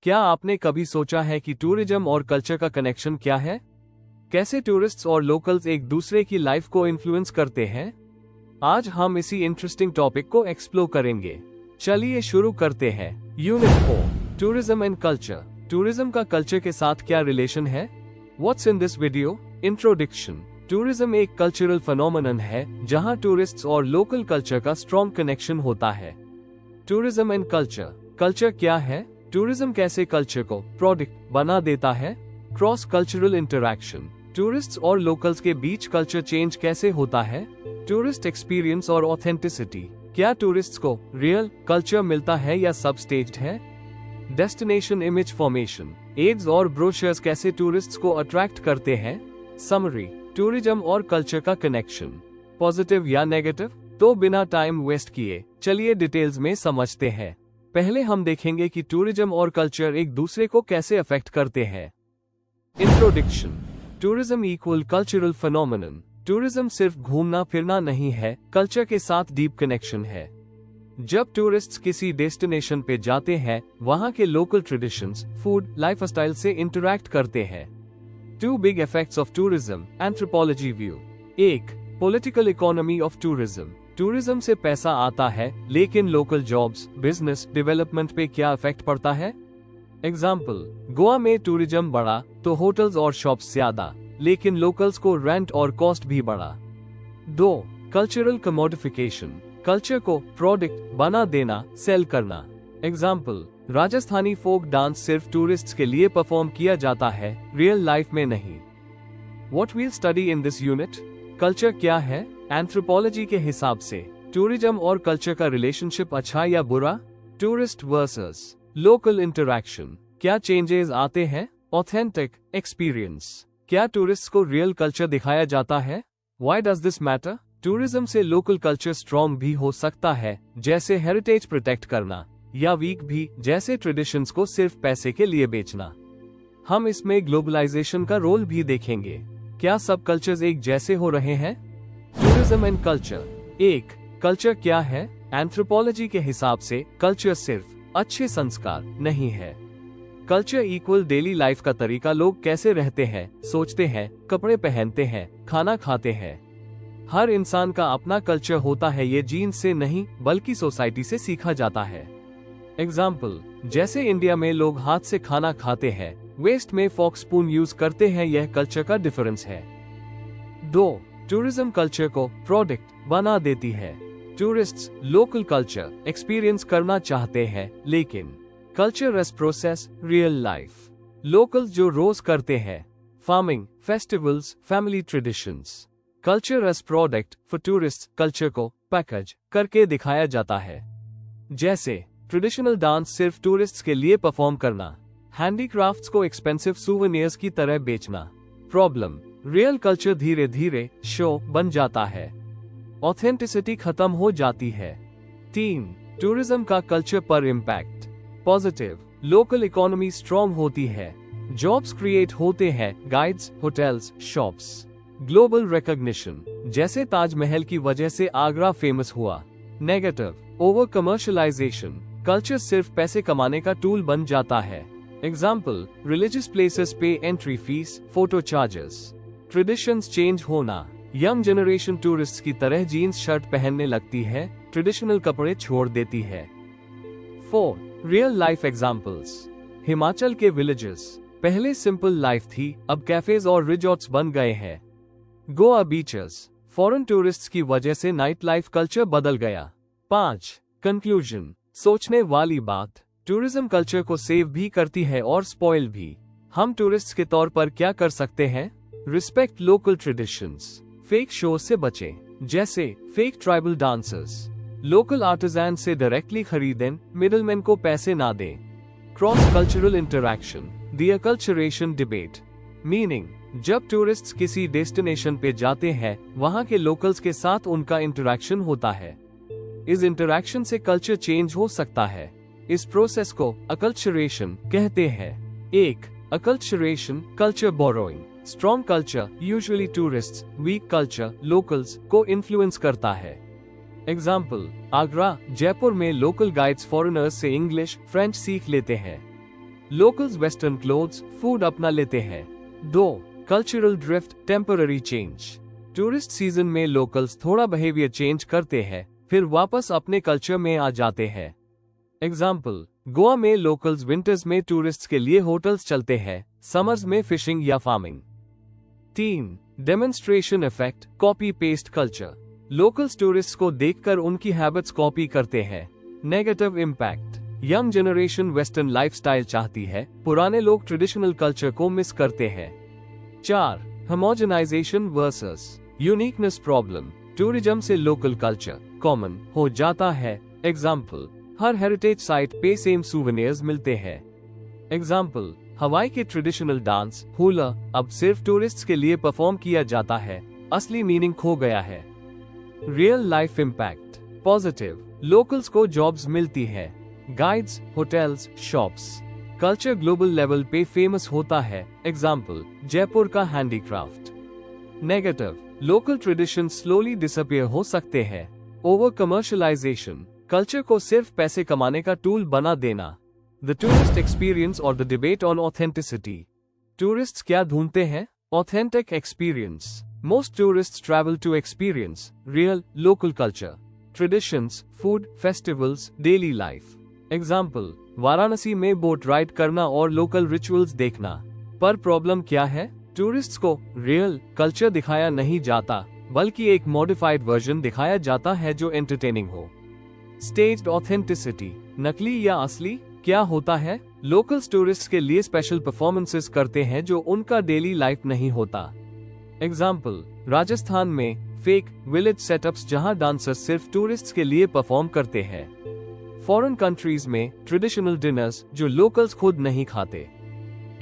क्या आपने कभी सोचा है कि टूरिज्म और कल्चर का कनेक्शन क्या है? कैसे टूरिस्ट्स और लोकल्स एक दूसरे की लाइफ को इन्फ्लुएंस करते हैं? आज हम इसी इंटरेस्टिंग टॉपिक को एक्सप्लोर करेंगे। चलिए शुरू करते हैं। Unit 4, tourism and culture. Tourism का कल्चर के साथ क्या रिलेशन है? What's in this video? Introduction. Tourism एक कल्चरल फिनोमेनन है जहां टूरिस्ट्स और लोकल कल्चर का स्ट्रॉन्ग कनेक्शन होता है। Tourism and culture. कल्चर क्या है? टूरिज्म कैसे कल्चर को प्रोडक्ट बना देता है? Cross cultural interaction. टूरिस्ट्स और लोकल्स के बीच कल्चर चेंज कैसे होता है? टूरिस्ट एक्सपीरियंस और ऑथेंटिसिटी। क्या टूरिस्ट्स को रियल कल्चर मिलता है या सब स्टेज्ड है? Destination image formation. एड्स और ब्रोशर्स कैसे टूरिस्ट्स को अट्रैक्ट करते हैं? समरी। टूरिज्म और कल्चर का कनेक्शन पॉजिटिव या नेगेटिव? तो बिना टाइम वेस्ट किए चलिए डिटेल्स में समझते हैं। पहले हम देखेंगे कि टूरिज्म और कल्चर एक दूसरे को कैसे अफेक्ट करते हैं। Introduction. Tourism equal cultural phenomenon. Tourism सिर्फ घूमना फिरना नहीं है, कल्चर के साथ डीप कनेक्शन है। जब टूरिस्ट्स किसी डेस्टिनेशन पे जाते हैं, वहां के लोकल ट्रेडिशंस, फूड, लाइफस्टाइल से इंटरैक्ट करते हैं। 2 big effects of tourism, anthropology view. 1. Political economy of tourism. Tourism से पैसा आता है, लेकिन लोकल जॉब्स, बिजनेस, डेवलपमेंट पे क्या इफेक्ट पड़ता है? एग्जाम्पल, गोवा में टूरिज्म बढ़ा तो होटल्स और शॉप्स ज्यादा, लेकिन लोकल्स को रेंट और कॉस्ट भी बढ़ा। 2. Cultural commodification. कल्चर को प्रोडक्ट बना देना, सेल करना। एग्जाम्पल, राजस्थानी फोक डांस सिर्फ टूरिस्ट्स के लिए परफॉर्म किया जाता है, रियल लाइफ में नहीं। What we'll study in this unit? Culture क्या है? एंथ्रोपोलॉजी के हिसाब से टूरिज्म और कल्चर का रिलेशनशिप अच्छा या बुरा? Tourist versus local interaction. क्या चेंजेस आते हैं? Authentic experience. क्या टूरिस्ट को रियल कल्चर दिखाया जाता है? Why does this matter? Tourism से लोकल कल्चर स्ट्रॉन्ग भी हो सकता है, जैसे हेरिटेज प्रोटेक्ट करना, या वीक भी, जैसे ट्रेडिशंस को सिर्फ पैसे के लिए बेचना। हम इसमें ग्लोबलाइजेशन का रोल भी देखेंगे। क्या सब कल्चर्स एक जैसे हो रहे हैं? Tourism and culture. 1. कल्चर क्या है? एंथ्रोपोलॉजी के हिसाब से कल्चर सिर्फ अच्छे संस्कार नहीं है। कल्चर इक्वल डेली लाइफ का तरीका, लोग कैसे रहते हैं, सोचते हैं, कपड़े पहनते हैं, खाना खाते हैं। हर इंसान का अपना कल्चर होता है, ये जीन्स से नहीं बल्कि सोसाइटी से सीखा जाता है। एग्जाम्पल, जैसे इंडिया में लोग हाथ से खाना खाते हैं, वेस्ट में फॉक स्पून यूज करते हैं, यह कल्चर का डिफरेंस है। 2. टूरिज्म कल्चर को प्रोडक्ट बना देती है। टूरिस्ट्स लोकल कल्चर एक्सपीरियंस करना चाहते हैं, लेकिन culture as process, real life. Locals जो रोज करते हैं, farming, festivals, family traditions. Culture as product for tourist, culture को पैकेज करके दिखाया जाता है। जैसे ट्रेडिशनल डांस सिर्फ टूरिस्ट्स के लिए परफॉर्म करना, हैंडीक्राफ्ट्स को एक्सपेंसिव सूवेनियर्स की तरह बेचना। प्रॉब्लम, रियल कल्चर धीरे धीरे शो बन जाता है, ऑथेंटिसिटी खत्म हो जाती है। 3. टूरिज्म का कल्चर पर impact positive. Local economy strong होती है, जॉब्स क्रिएट होते हैं, guides, hotels, shops. Global recognition, जैसे ताजमहल की वजह से आगरा फेमस हुआ। Negative, over commercialisation. कल्चर सिर्फ पैसे कमाने का टूल बन जाता है। एग्जाम्पल, रिलीजियस प्लेसेस पे entry fees, photo charges. Traditions change होना, यंग जनरेशन टूरिस्ट की तरह जीन्स शर्ट पहनने लगती है, ट्रेडिशनल कपड़े छोड़ देती है। 4. Real life examples. हिमाचल के विलेजेस पहले सिंपल लाइफ थी, अब कैफेज और रिजॉर्ट्स बन गए हैं। गोवा बीचेस, फॉरेन टूरिस्ट्स की वजह से नाइट लाइफ कल्चर बदल गया। 5. कंक्लूजन, सोचने वाली बात, टूरिज्म कल्चर को सेव भी करती है और स्पॉइल भी। हम टूरिस्ट्स के तौर पर क्या कर सकते हैं? Respect local traditions, fake show से बचें, जैसे fake tribal dancers. Local artisan से डायरेक्टली खरीदें, मिडलमैन को पैसे ना दें। Cross cultural interaction, the acculturation debate. Meaning, जब टूरिस्ट्स किसी डेस्टिनेशन पे जाते हैं, वहां के लोकल्स के साथ उनका इंटरैक्शन होता है। इस इंटरैक्शन से कल्चर चेंज हो सकता है। इस प्रोसेस को अकल्चरेशन कहते हैं। 1. Acculturation, culture borrowing. Strong culture, usually tourists, weak culture, locals को इन्फ्लुएंस करता है। एग्जाम्पल, आगरा, जयपुर में लोकल गाइड्स फॉरेनर्स से इंग्लिश, फ्रेंच सीख लेते हैं। लोकल्स वेस्टर्न क्लोथ्स, फूड अपना लेते हैं। 2. Cultural drift, temporary change. Tourist season में लोकल्स थोड़ा बिहेवियर चेंज करते हैं, फिर वापस अपने कल्चर में आ जाते हैं। एग्जाम्पल, गोवा में लोकल्स विंटर्स में टूरिस्ट्स के लिए होटल्स चलते हैं, समर्स में फिशिंग या farming. 3. Demonstration effect, copy paste culture. Locals tourists को देखकर उनकी हैबिट्स कॉपी करते हैं। Negative impact, young generation western lifestyle चाहती है, पुराने लोग ट्रेडिशनल कल्चर को मिस करते हैं। 4. Homogenization versus uniqueness problem. Tourism से लोकल कल्चर कॉमन हो जाता है। एग्जाम्पल, हर हेरिटेज साइट पे सेम सूवेनियर्स मिलते हैं। एग्जाम्पल, हवाई के ट्रेडिशनल डांस हुला अब सिर्फ टूरिस्ट्स के लिए परफॉर्म किया जाता है, असली मीनिंग खो गया है। Real life impact, positive, locals को जॉब्स मिलती है, guides, hotels, shops. Culture global level पे फेमस होता है। एग्जाम्पल, जयपुर का handicraft. Negative, local tradition slowly disappear हो सकते हैं। ओवर कमर्शियलाइजेशन, कल्चर को सिर्फ पैसे कमाने का टूल बना देना। द टूरिस्ट एक्सपीरियंस और the debate on authenticity. Tourists क्या ढूंढते हैं? Authentic experience. Most tourists travel to experience real local culture, traditions, food, festivals, daily life. Example, Varanasi में बोट राइड करना और लोकल रिचुअल्स देखना। पर प्रॉब्लम क्या है? टूरिस्ट्स को रियल कल्चर दिखाया नहीं जाता, बल्कि एक मॉडिफाइड वर्जन दिखाया जाता है जो एंटरटेनिंग हो। स्टेज्ड ऑथेंटिसिटी, नकली या असली? क्या होता है? लोकल्स टूरिस्ट्स के लिए स्पेशल परफॉर्मेंसेस करते हैं जो उनका डेली लाइफ नहीं होता। एग्जाम्पल, राजस्थान में फेक विलेज सेटअप्स जहां डांसर्स सिर्फ टूरिस्ट्स के लिए परफॉर्म करते हैं। फॉरेन कंट्रीज में ट्रेडिशनल डिनर्स जो लोकल्स खुद नहीं खाते।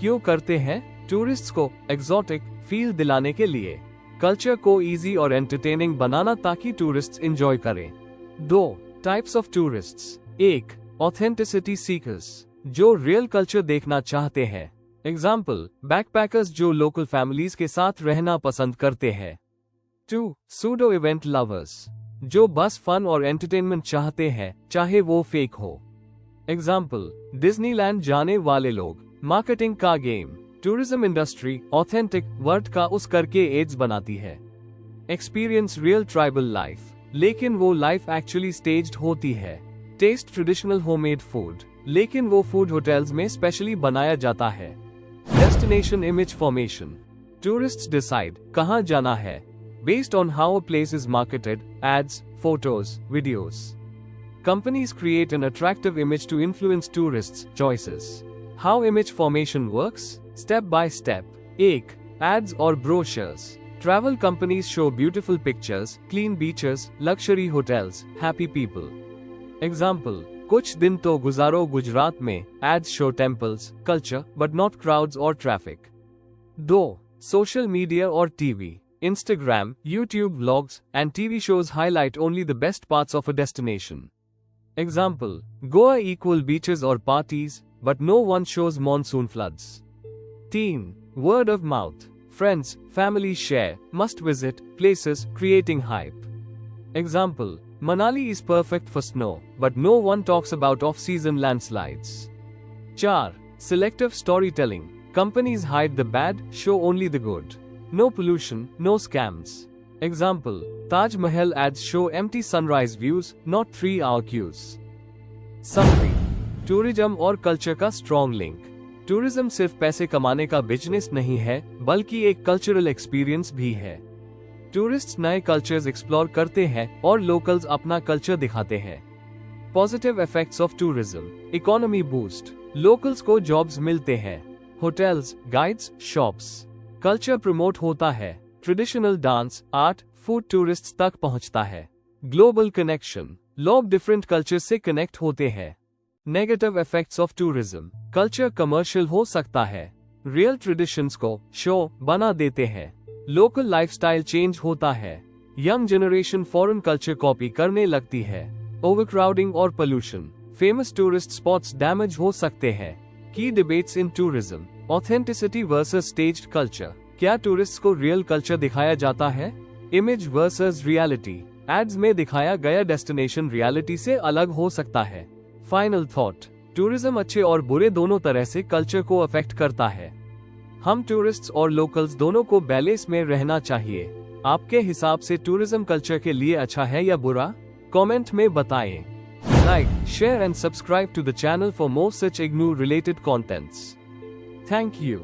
क्यों करते हैं? टूरिस्ट्स को एक्सोटिक फील दिलाने के लिए, कल्चर को इजी और एंटरटेनिंग बनाना ताकि टूरिस्ट्स एंजॉय करें। 2. Types of tourists. 1. Authenticity seekers, जो रियल कल्चर देखना चाहते हैं। एग्जाम्पल, बैकपैकर्स जो लोकल फैमिलीज के साथ रहना पसंद करते हैं। 2. सूडो इवेंट लवर्स, जो बस फन और एंटरटेनमेंट चाहते हैं, चाहे वो फेक हो। एग्जाम्पल, डिज्नीलैंड जाने वाले लोग। मार्केटिंग का game. Tourism industry authentic word का उस करके एड्स बनाती है। एक्सपीरियंस रियल ट्राइबल लाइफ, लेकिन वो लाइफ एक्चुअली स्टेज्ड होती है। टेस्ट ट्रेडिशनल होममेड फूड, लेकिन वो फूड होटल्स में स्पेशली बनाया जाता है। Destination image formation, tourists decide कहां जाना है based on how a place is marketed, ads, photos, videos. Companies create an attractive image to influence tourists' choices. How image formation works? Step by step. 1. Ads or brochures. Travel companies show beautiful pictures, clean beaches, luxury hotels, happy people. Example, कुछ दिन तो गुजारो गुजरात में, ads show temples, culture, but not crowds or traffic. 2. Social media or TV. Instagram, YouTube vlogs, and TV shows highlight only the best parts of a destination. Example, Goa equal beaches or parties, but no one shows monsoon floods. 3. Word of mouth. Friends, family share, must visit, places, creating hype. Example, Manali is perfect for snow, but no one talks about off-season landslides. 4. Selective storytelling. Companies hide the bad, show only the good. No pollution, no scams. Example, Taj Mahal ads show empty sunrise views, not 3-hour queues. Summary, tourism और culture का strong link. Tourism सिर्फ पैसे कमाने का business नहीं है, बल्कि एक कल्चरल एक्सपीरियंस भी है। टूरिस्ट्स नए कल्चर्स एक्सप्लोर करते हैं और लोकल्स अपना कल्चर दिखाते हैं। Positive effects of tourism, economy boost, locals को जॉब्स मिलते हैं, hotels, guides, shops, culture promote होता है, traditional dance, art, food tourists तक पहुंचता है, ग्लोबल कनेक्शन, लोग डिफरेंट कल्चर से कनेक्ट होते हैं। Negative effects of tourism, culture commercial हो सकता है, रियल ट्रेडिशंस को शो बना देते हैं, लोकल लाइफस्टाइल चेंज होता है, young generation foreign culture copy करने लगती है, ओवरक्राउडिंग और pollution, famous tourist spots damage हो सकते हैं। की डिबेट्स इन tourism, authenticity versus staged culture. क्या टूरिस्ट्स को रियल कल्चर दिखाया जाता है? इमेज वर्सेस रियलिटी, एड्स में दिखाया गया डेस्टिनेशन रियलिटी से अलग हो सकता है। फाइनल थॉट, टूरिज्म अच्छे और बुरे दोनों तरह से कल्चर को अफेक्ट करता है। हम टूरिस्ट्स और लोकल्स दोनों को बैलेंस में रहना चाहिए। आपके हिसाब से टूरिज्म कल्चर के लिए अच्छा है या बुरा? कमेंट में बताएं। Like, share and subscribe to the channel for more such IGNOU related contents. Thank you.